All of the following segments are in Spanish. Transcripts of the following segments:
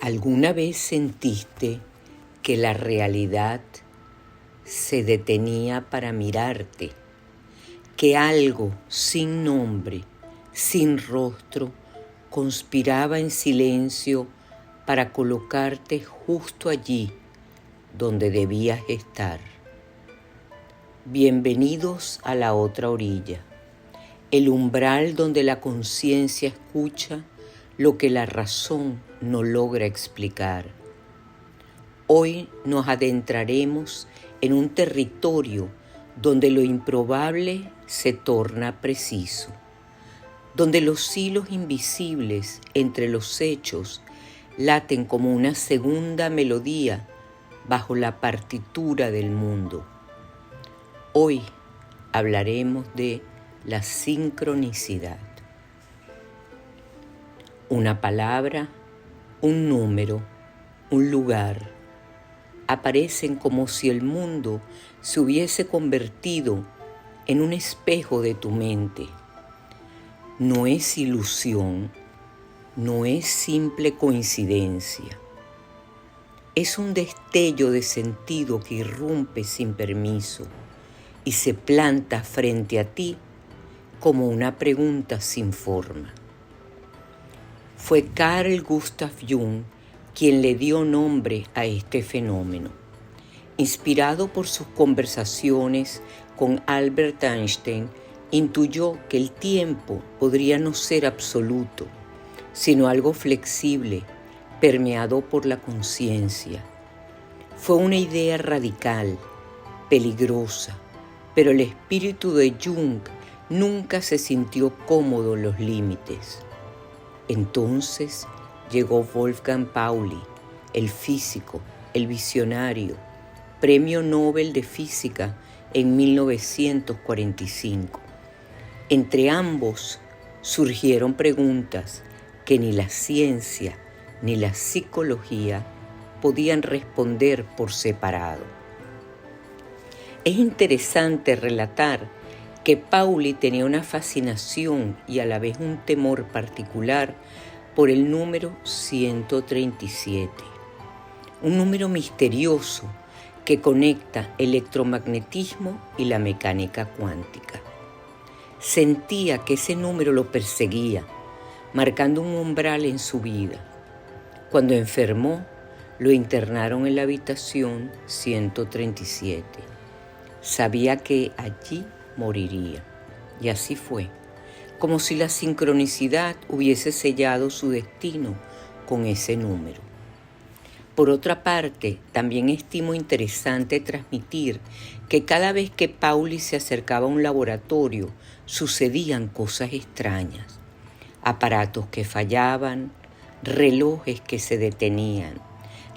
¿Alguna vez sentiste que la realidad se detenía para mirarte? Que algo sin nombre, sin rostro, conspiraba en silencio para colocarte justo allí donde debías estar. Bienvenidos a la otra orilla, el umbral donde la conciencia escucha lo que la razón no logra explicar. Hoy nos adentraremos en un territorio donde lo improbable se torna preciso, donde los hilos invisibles entre los hechos laten como una segunda melodía bajo la partitura del mundo. Hoy hablaremos de la sincronicidad. Una palabra, un número, un lugar, aparecen como si el mundo se hubiese convertido en un espejo de tu mente. No es ilusión, no es simple coincidencia. Es un destello de sentido que irrumpe sin permiso y se planta frente a ti como una pregunta sin forma. Fue Carl Gustav Jung quien le dio nombre a este fenómeno. Inspirado por sus conversaciones con Albert Einstein, intuyó que el tiempo podría no ser absoluto, sino algo flexible, permeado por la conciencia. Fue una idea radical, peligrosa, pero el espíritu de Jung nunca se sintió cómodo en los límites. Entonces llegó Wolfgang Pauli, el físico, el visionario, Premio Nobel de Física en 1945. Entre ambos surgieron preguntas que ni la ciencia ni la psicología podían responder por separado. Es interesante relatar que Pauli tenía una fascinación y a la vez un temor particular por el número 137, un número misterioso que conecta electromagnetismo y la mecánica cuántica. Sentía que ese número lo perseguía, marcando un umbral en su vida. Cuando enfermó, lo internaron en la habitación 137. Sabía que allí moriría, y así fue, como si la sincronicidad hubiese sellado su destino con ese número. Por otra parte, también estimo interesante transmitir que cada vez que Pauli se acercaba a un laboratorio, sucedían cosas extrañas. Aparatos que fallaban, relojes que se detenían,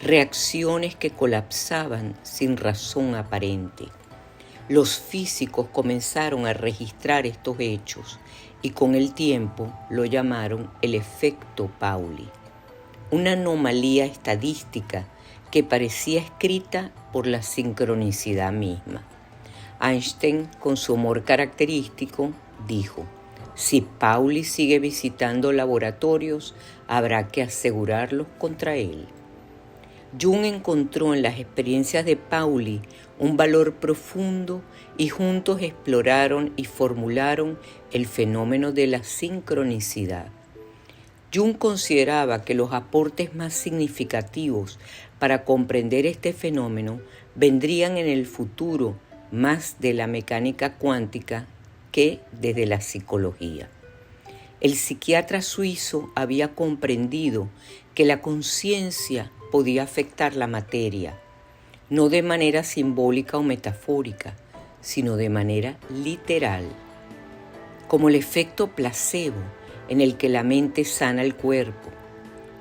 reacciones que colapsaban sin razón aparente. Los físicos comenzaron a registrar estos hechos y con el tiempo lo llamaron el efecto Pauli, una anomalía estadística que parecía escrita por la sincronicidad misma. Einstein, con su humor característico, dijo: si Pauli sigue visitando laboratorios, habrá que asegurarlos contra él. Jung encontró en las experiencias de Pauli un valor profundo y juntos exploraron y formularon el fenómeno de la sincronicidad. Jung consideraba que los aportes más significativos para comprender este fenómeno vendrían en el futuro más de la mecánica cuántica que desde la psicología. El psiquiatra suizo había comprendido que la conciencia podía afectar la materia, no de manera simbólica o metafórica, sino de manera literal, como el efecto placebo en el que la mente sana el cuerpo,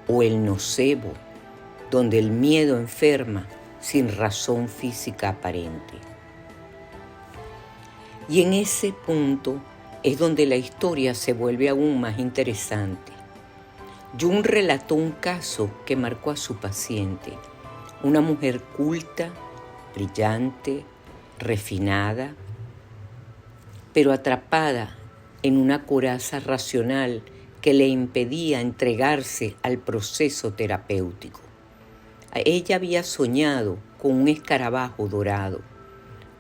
o el nocebo, donde el miedo enferma sin razón física aparente. Y en ese punto es donde la historia se vuelve aún más interesante. Jung relató un caso que marcó a su paciente, una mujer culta, brillante, refinada, pero atrapada en una coraza racional que que le impedía entregarse al proceso terapéutico. Ella había soñado con un escarabajo dorado,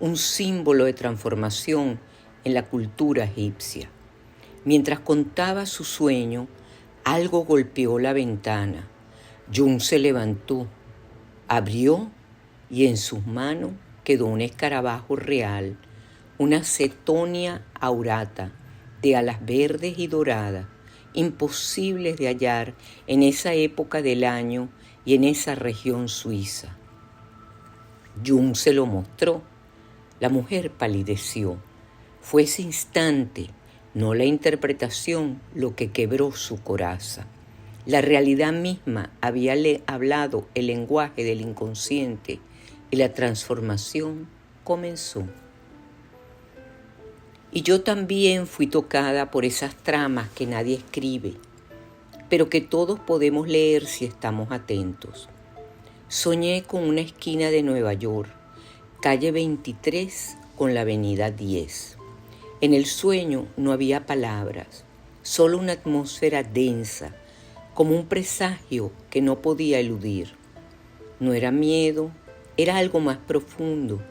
un símbolo de transformación en la cultura egipcia. Mientras contaba su sueño, algo golpeó la ventana. Jung se levantó, abrió y en sus manos quedó un escarabajo real, una cetonia aurata de alas verdes y doradas, imposibles de hallar en esa época del año y en esa región suiza. Jung se lo mostró. La mujer palideció. Fue ese instante, no la interpretación, lo que quebró su coraza. La realidad misma había hablado el lenguaje del inconsciente y la transformación comenzó. Y yo también fui tocada por esas tramas que nadie escribe, pero que todos podemos leer si estamos atentos. Soñé con una esquina de Nueva York, calle 23 con la avenida 10. En el sueño no había palabras, solo una atmósfera densa, como un presagio que no podía eludir. No era miedo, era algo más profundo,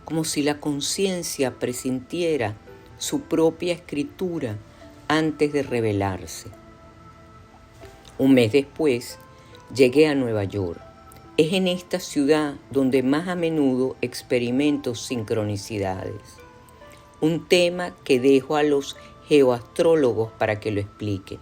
como si la conciencia presintiera su propia escritura antes de revelarse. Un mes después, llegué a Nueva York. Es en esta ciudad donde más a menudo experimento sincronicidades. Un tema que dejo a los geoastrólogos para que lo expliquen.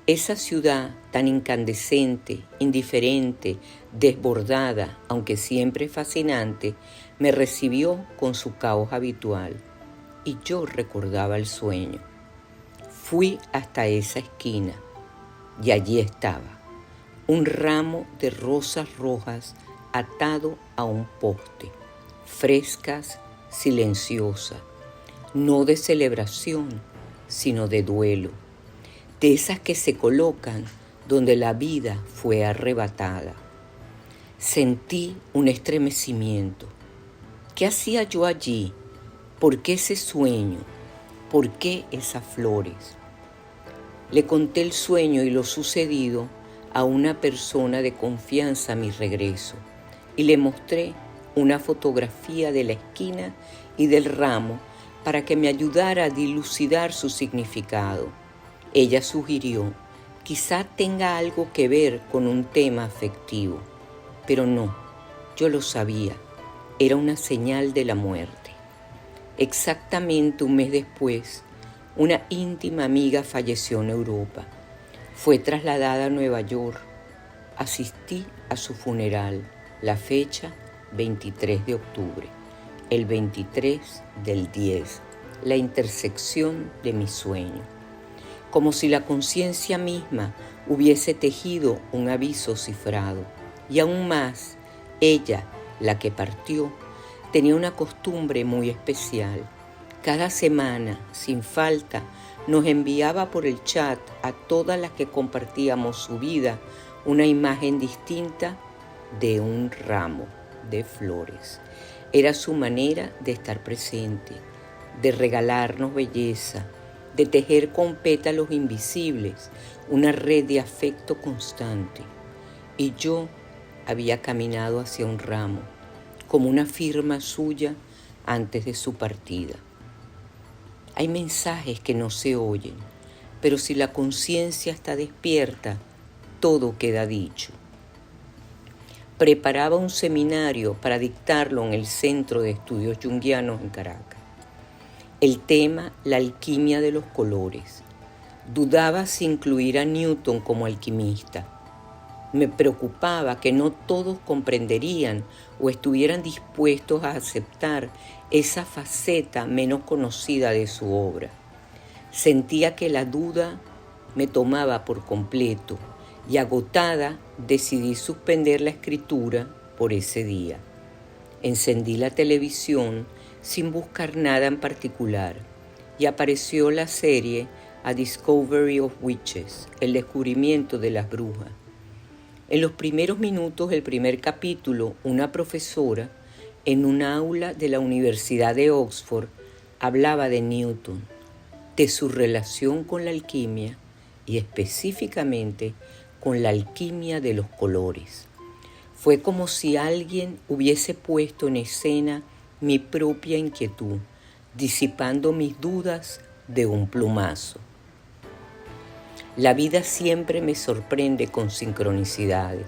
Esa ciudad tan incandescente, indiferente, desbordada, aunque siempre fascinante, me recibió con su caos habitual y yo recordaba el sueño. Fui hasta esa esquina y allí estaba, un ramo de rosas rojas atado a un poste, frescas, silenciosas, no de celebración, sino de duelo, de esas que se colocan donde la vida fue arrebatada. Sentí un estremecimiento. ¿Qué hacía yo allí? ¿Por qué ese sueño? ¿Por qué esas flores? Le conté el sueño y lo sucedido a una persona de confianza a mi regreso y le mostré una fotografía de la esquina y del ramo para que me ayudara a dilucidar su significado. Ella sugirió, quizá tenga algo que ver con un tema afectivo, pero no, yo lo sabía, era una señal de la muerte. Exactamente un mes después, una íntima amiga falleció en Europa. Fue trasladada a Nueva York. Asistí a su funeral, la fecha 23 de octubre, el 23 del 10, la intersección de mi sueño. Como si la conciencia misma hubiese tejido un aviso cifrado. Y aún más, ella, la que partió, tenía una costumbre muy especial. Cada semana, sin falta, nos enviaba por el chat a todas las que compartíamos su vida una imagen distinta de un ramo de flores. Era su manera de estar presente, de regalarnos belleza, de tejer con pétalos invisibles una red de afecto constante. Y yo había caminado hacia un ramo, como una firma suya antes de su partida. Hay mensajes que no se oyen, pero si la conciencia está despierta, todo queda dicho. Preparaba un seminario para dictarlo en el Centro de Estudios Junguianos en Caracas. El tema, la alquimia de los colores. Dudaba si incluir a Newton como alquimista. Me preocupaba que no todos comprenderían o estuvieran dispuestos a aceptar esa faceta menos conocida de su obra. Sentía que la duda me tomaba por completo y agotada decidí suspender la escritura por ese día. Encendí la televisión sin buscar nada en particular y apareció la serie A Discovery of Witches, el descubrimiento de las brujas. En los primeros minutos del primer capítulo, una profesora en un aula de la Universidad de Oxford hablaba de Newton, de su relación con la alquimia y específicamente con la alquimia de los colores. Fue como si alguien hubiese puesto en escena mi propia inquietud, disipando mis dudas de un plumazo. La vida siempre me sorprende con sincronicidades,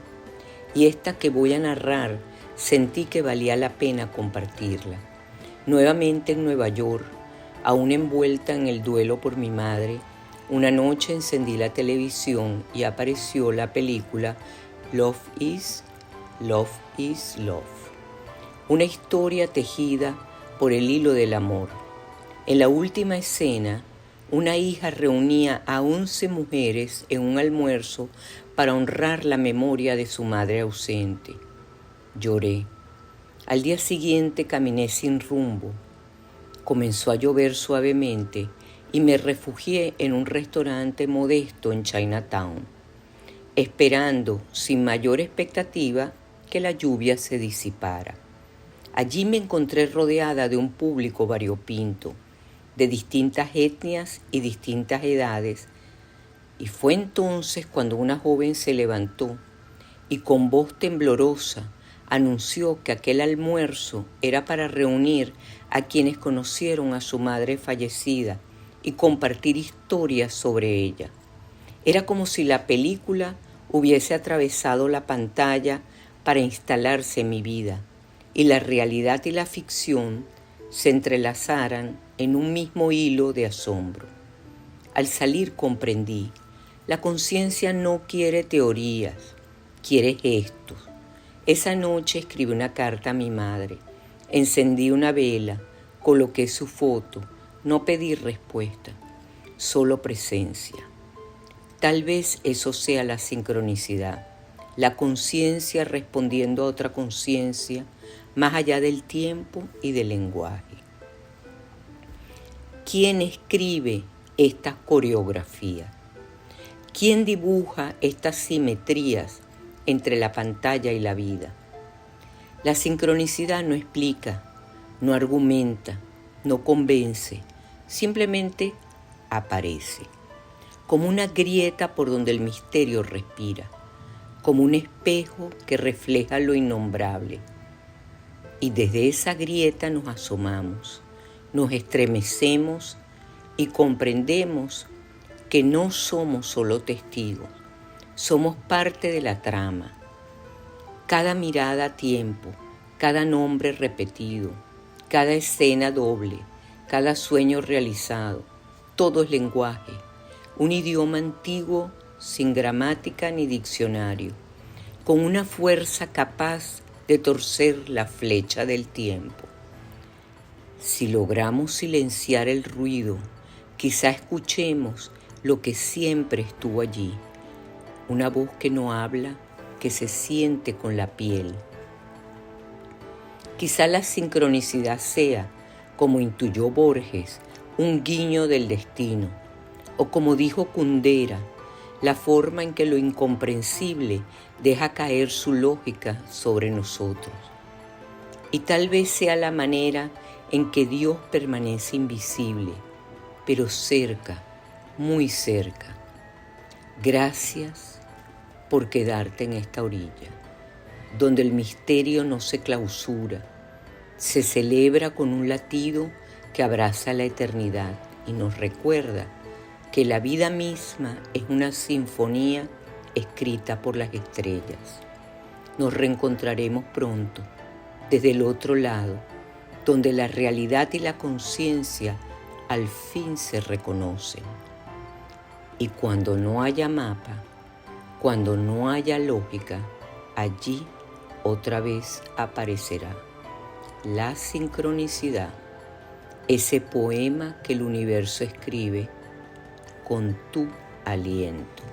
y esta que voy a narrar sentí que valía la pena compartirla. Nuevamente en Nueva York, aún envuelta en el duelo por mi madre, una noche encendí la televisión y apareció la película Love is Love. Una historia tejida por el hilo del amor. En la última escena, una hija reunía a 11 mujeres en un almuerzo para honrar la memoria de su madre ausente. Lloré. Al día siguiente caminé sin rumbo. Comenzó a llover suavemente y me refugié en un restaurante modesto en Chinatown, esperando, sin mayor expectativa, que la lluvia se disipara. Allí me encontré rodeada de un público variopinto, de distintas etnias y distintas edades, y fue entonces cuando una joven se levantó y con voz temblorosa anunció que aquel almuerzo era para reunir a quienes conocieron a su madre fallecida y compartir historias sobre ella. Era como si la película hubiese atravesado la pantalla para instalarse en mi vida y la realidad y la ficción se entrelazaran en un mismo hilo de asombro. Al salir comprendí, la conciencia no quiere teorías, quiere gestos. Esa noche escribí una carta a mi madre, encendí una vela, coloqué su foto, no pedí respuesta, solo presencia. Tal vez eso sea la sincronicidad, la conciencia respondiendo a otra conciencia, más allá del tiempo y del lenguaje. ¿Quién escribe estas coreografías? ¿Quién dibuja estas simetrías entre la pantalla y la vida? La sincronicidad no explica, no argumenta, no convence, simplemente aparece, como una grieta por donde el misterio respira, como un espejo que refleja lo innombrable. Y desde esa grieta nos asomamos, nos estremecemos y comprendemos que no somos solo testigos, somos parte de la trama. Cada mirada a tiempo, cada nombre repetido, cada escena doble, cada sueño realizado, todo es lenguaje, un idioma antiguo sin gramática ni diccionario, con una fuerza capaz de torcer la flecha del tiempo. Si logramos silenciar el ruido, quizá escuchemos lo que siempre estuvo allí, una voz que no habla, que se siente con la piel. Quizá la sincronicidad sea, como intuyó Borges, un guiño del destino, o como dijo Kundera, la forma en que lo incomprensible deja caer su lógica sobre nosotros. Y tal vez sea la manera en que Dios permanece invisible, pero cerca, muy cerca. Gracias por quedarte en esta orilla, donde el misterio no se clausura, se celebra con un latido que abraza la eternidad y nos recuerda que la vida misma es una sinfonía escrita por las estrellas. Nos reencontraremos pronto, desde el otro lado, donde la realidad y la conciencia al fin se reconocen. Y cuando no haya mapa, cuando no haya lógica, allí otra vez aparecerá la sincronicidad, ese poema que el universo escribe con tu aliento.